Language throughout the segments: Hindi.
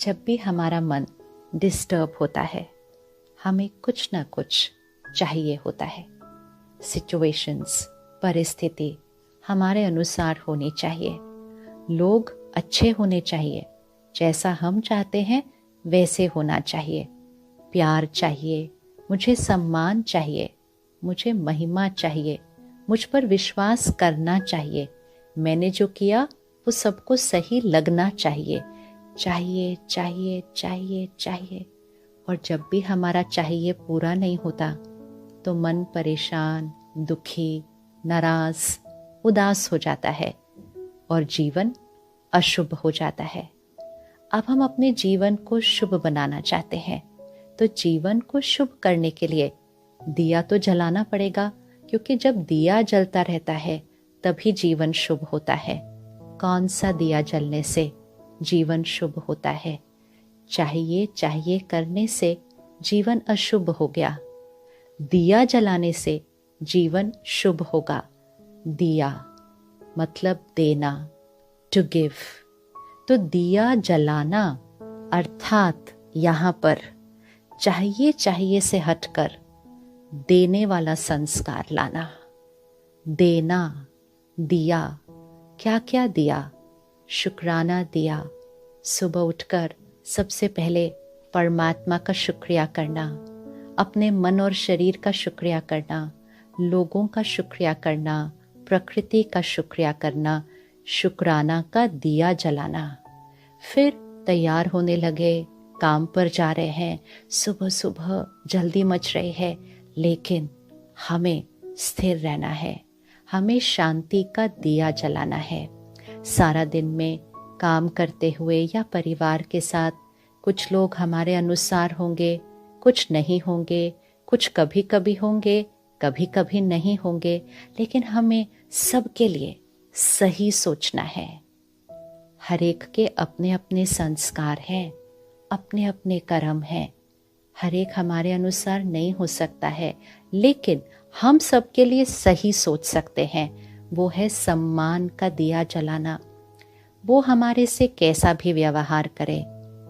जब भी हमारा मन डिस्टर्ब होता है, हमें कुछ ना कुछ चाहिए होता है। सिचुएशंस, परिस्थिति हमारे अनुसार होनी चाहिए। लोग अच्छे होने चाहिए, जैसा हम चाहते हैं वैसे होना चाहिए। प्यार चाहिए, मुझे सम्मान चाहिए, मुझे महिमा चाहिए, मुझ पर विश्वास करना चाहिए, मैंने जो किया वो सबको सही लगना चाहिए। चाहिए चाहिए चाहिए चाहिए। और जब भी हमारा चाहिए पूरा नहीं होता तो मन परेशान, दुखी, नाराज, उदास हो जाता है और जीवन अशुभ हो जाता है। अब हम अपने जीवन को शुभ बनाना चाहते हैं, तो जीवन को शुभ करने के लिए दिया तो जलाना पड़ेगा, क्योंकि जब दिया जलता रहता है तभी जीवन शुभ होता है। कौन सा दिया जलने से जीवन शुभ होता है? चाहिए चाहिए करने से जीवन अशुभ हो गया। दिया जलाने से जीवन शुभ होगा। दिया मतलब देना, टू गिव। तो दिया जलाना अर्थात यहाँ पर चाहिए चाहिए से हटकर देने वाला संस्कार लाना। देना, दिया, क्या क्या दिया? शुक्राना दिया। सुबह उठकर सबसे पहले परमात्मा का शुक्रिया करना, अपने मन और शरीर का शुक्रिया करना, लोगों का शुक्रिया करना, प्रकृति का शुक्रिया करना, शुक्राना का दिया जलाना। फिर तैयार होने लगे, काम पर जा रहे हैं, सुबह सुबह जल्दी मच रही है, लेकिन हमें स्थिर रहना है, हमें शांति का दिया जलाना है। सारा दिन में काम करते हुए या परिवार के साथ कुछ लोग हमारे अनुसार होंगे, कुछ नहीं होंगे, कुछ कभी कभी होंगे, कभी कभी नहीं होंगे, लेकिन हमें सबके लिए सही सोचना है। हर एक के अपने अपने संस्कार हैं, अपने अपने कर्म हैं। हर एक हमारे अनुसार नहीं हो सकता है, लेकिन हम सबके लिए सही सोच सकते हैं। वो है सम्मान का दिया जलाना। वो हमारे से कैसा भी व्यवहार करे,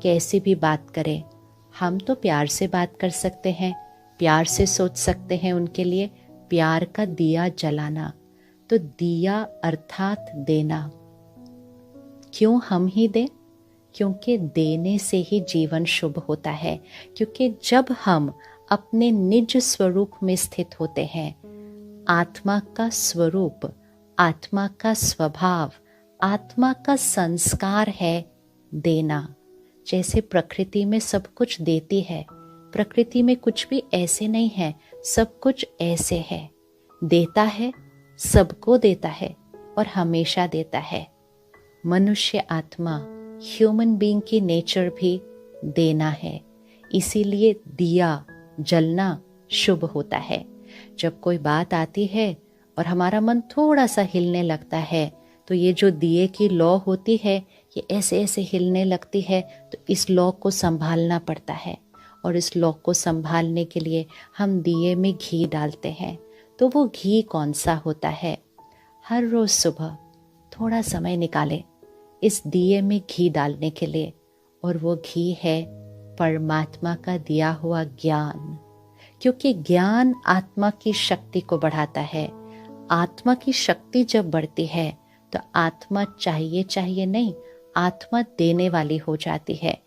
कैसी भी बात करे, हम तो प्यार से बात कर सकते हैं, प्यार से सोच सकते हैं उनके लिए। प्यार का दिया जलाना। तो दिया अर्थात देना। क्यों हम ही दें? क्योंकि देने से ही जीवन शुभ होता है। क्योंकि जब हम अपने निज स्वरूप में स्थित होते हैं, आत्मा का स्वरूप, आत्मा का स्वभाव, आत्मा का संस्कार है देना। जैसे प्रकृति में सब कुछ देती है, प्रकृति में कुछ भी ऐसे नहीं है, सब कुछ ऐसे है। देता है, सबको देता है और हमेशा देता है। मनुष्य आत्मा, ह्यूमन बीइंग की नेचर भी देना है। इसीलिए दिया जलना शुभ होता है। जब कोई बात आती है और हमारा मन थोड़ा सा हिलने लगता है, तो ये जो दिए की लौ होती है, ये ऐसे ऐसे हिलने लगती है, तो इस लौ को संभालना पड़ता है। और इस लौ को संभालने के लिए हम दिए में घी डालते हैं। तो वो घी कौन सा होता है? हर रोज सुबह थोड़ा समय निकालें इस दिए में घी डालने के लिए, और वो घी है परमात्मा का दिया हुआ ज्ञान। क्योंकि ज्ञान आत्मा की शक्ति को बढ़ाता है। आत्मा की शक्ति जब बढ़ती है तो आत्मा चाहिए चाहिए नहीं, आत्मा देने वाली हो जाती है।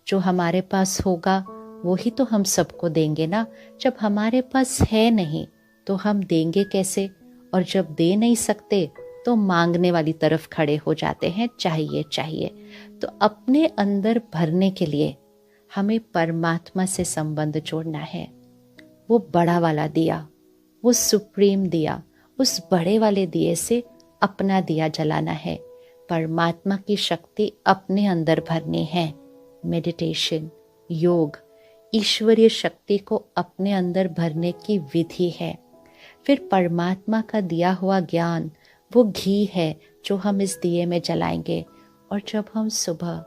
जो हमारे पास होगा वो ही तो हम सबको देंगे ना। जब हमारे पास है नहीं तो हम देंगे कैसे? और जब दे नहीं सकते तो मांगने वाली तरफ खड़े हो जाते हैं, चाहिए चाहिए। तो अपने अंदर भरने के लिए हमें परमात्मा से संबंध जोड़ना है। वो बड़ा वाला दिया, वो सुप्रीम दिया, उस बड़े वाले दिए से अपना दिया जलाना है। परमात्मा की शक्ति अपने अंदर भरनी है। मेडिटेशन, योग, ईश्वरीय शक्ति को अपने अंदर भरने की विधि है। फिर परमात्मा का दिया हुआ ज्ञान, वो घी है जो हम इस दिए में जलाएंगे। और जब हम सुबह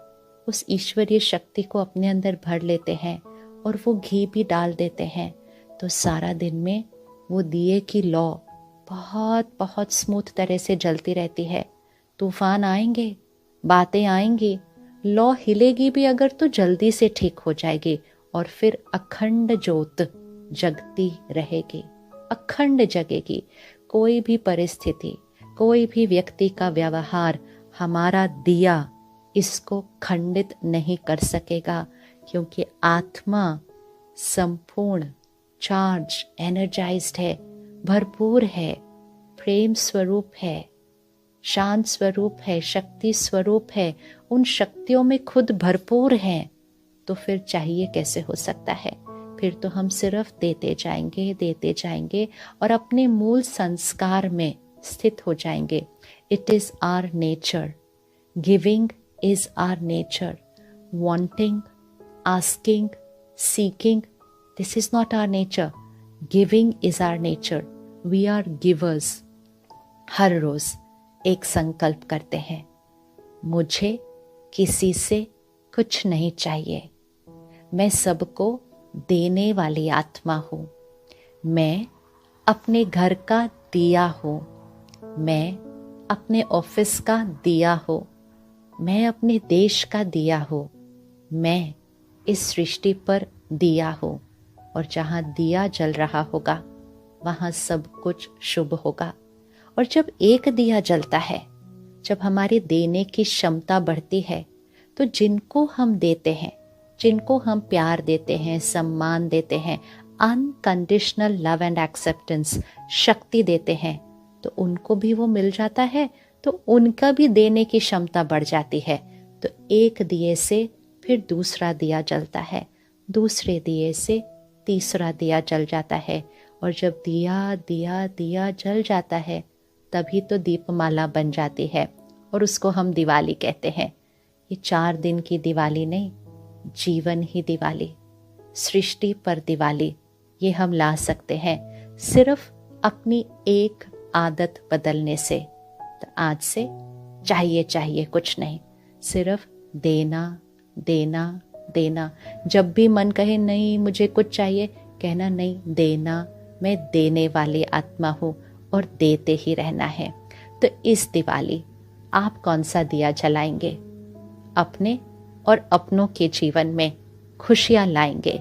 उस ईश्वरीय शक्ति को अपने अंदर भर लेते हैं और वो घी भी डाल देते हैं, तो सारा दिन में वो दिए की लौ बहुत बहुत स्मूथ तरह से जलती रहती है। तूफान आएंगे, बातें आएंगी, लौ हिलेगी भी अगर तो जल्दी से ठीक हो जाएगी और फिर अखंड ज्योत जगती रहेगी, अखंड जगेगी। कोई भी परिस्थिति, कोई भी व्यक्ति का व्यवहार हमारा दिया इसको खंडित नहीं कर सकेगा, क्योंकि आत्मा संपूर्ण चार्ज, एनर्जाइज्ड है, भरपूर है, प्रेम स्वरूप है, शांत स्वरूप है, शक्ति स्वरूप है, उन शक्तियों में खुद भरपूर है। तो फिर चाहिए कैसे हो सकता है? फिर तो हम सिर्फ देते जाएंगे और अपने मूल संस्कार में स्थित हो जाएंगे। It is our nature, giving is our nature, wanting, asking, seeking, this is not our nature. Giving is our nature, we are givers. हर रोज एक संकल्प करते हैं, मुझे किसी से कुछ नहीं चाहिए, मैं सबको देने वाली आत्मा हूँ, मैं अपने घर का दिया हूँ, मैं अपने ऑफिस का दिया हूँ, मैं अपने देश का दिया हूँ, मैं इस सृष्टि पर दिया हूँ, और जहाँ दिया जल रहा होगा वहाँ सब कुछ शुभ होगा। और जब एक दिया जलता है, जब हमारी देने की क्षमता बढ़ती है, तो जिनको हम देते हैं, जिनको हम प्यार देते हैं, सम्मान देते हैं, अनकंडीशनल लव एंड एक्सेप्टेंस, शक्ति देते हैं, तो उनको भी वो मिल जाता है, तो उनका भी देने की क्षमता बढ़ जाती है। तो एक दिए से फिर दूसरा दिया जलता है, दूसरे दिए से तीसरा दिया जल जाता है, और जब दिया दिया दिया जल जाता है तभी तो दीपमाला बन जाती है, और उसको हम दिवाली कहते हैं। ये 4 दिन की दिवाली नहीं, जीवन ही दिवाली, सृष्टि पर दिवाली, ये हम ला सकते हैं सिर्फ अपनी एक आदत बदलने से। तो आज से चाहिए कुछ नहीं, सिर्फ देना देना देना। जब भी मन कहे नहीं मुझे कुछ चाहिए, कहना नहीं, देना, मैं देने वाली आत्मा हूँ और देते ही रहना है। तो इस दिवाली आप कौन सा दिया जलाएंगे? अपने और अपनों के जीवन में खुशियाँ लाएंगे।